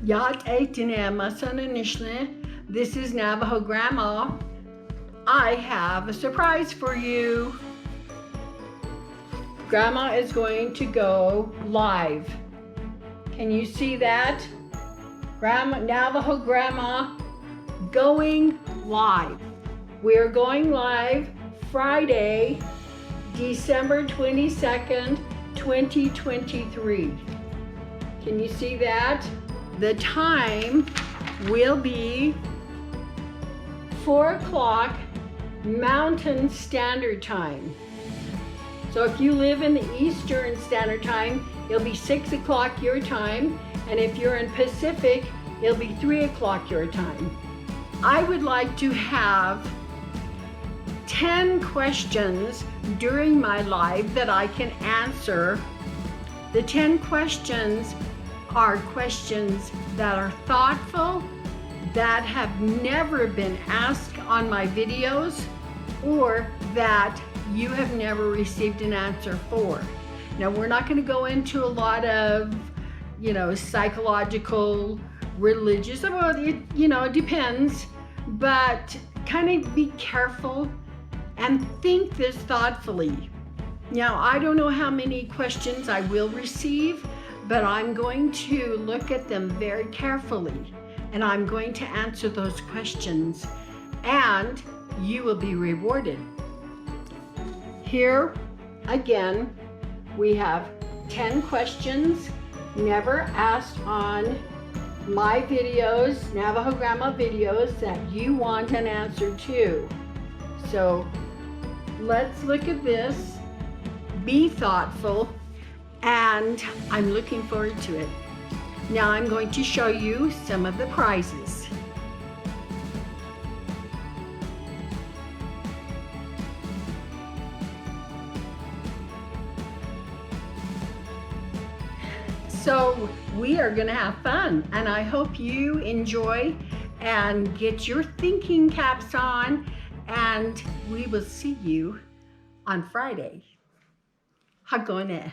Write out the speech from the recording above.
Yat Masananishne. This is Navajo Grandma. I have a surprise for you. Grandma is going to go live. Can you see that? Navajo Grandma going live. We're going live Friday, December 22nd, 2023. Can you see that? The time will be 4 o'clock Mountain Standard Time. So if you live in the Eastern Standard Time, it'll be 6 o'clock your time. And if you're in Pacific, it'll be 3 o'clock your time. I would like to have 10 questions during my live that I can answer. The 10 questions are questions that are thoughtful, that have never been asked on my videos, or that you have never received an answer for. Now, we're not going to go into a lot of, psychological, religious, well, it depends, but kind of be careful and think this thoughtfully. Now, I don't know how many questions I will receive, but I'm going to look at them very carefully, and I'm going to answer those questions, and you will be rewarded. Here, again, we have 10 questions never asked on my videos, Navajo Grandma videos, that you want an answer to. So let's look at this, be thoughtful, and I'm looking forward to it. Now I'm going to show you some of the prizes. So we are going to have fun, and I hope you enjoy and get your thinking caps on, and we will see you on Friday. Hagone.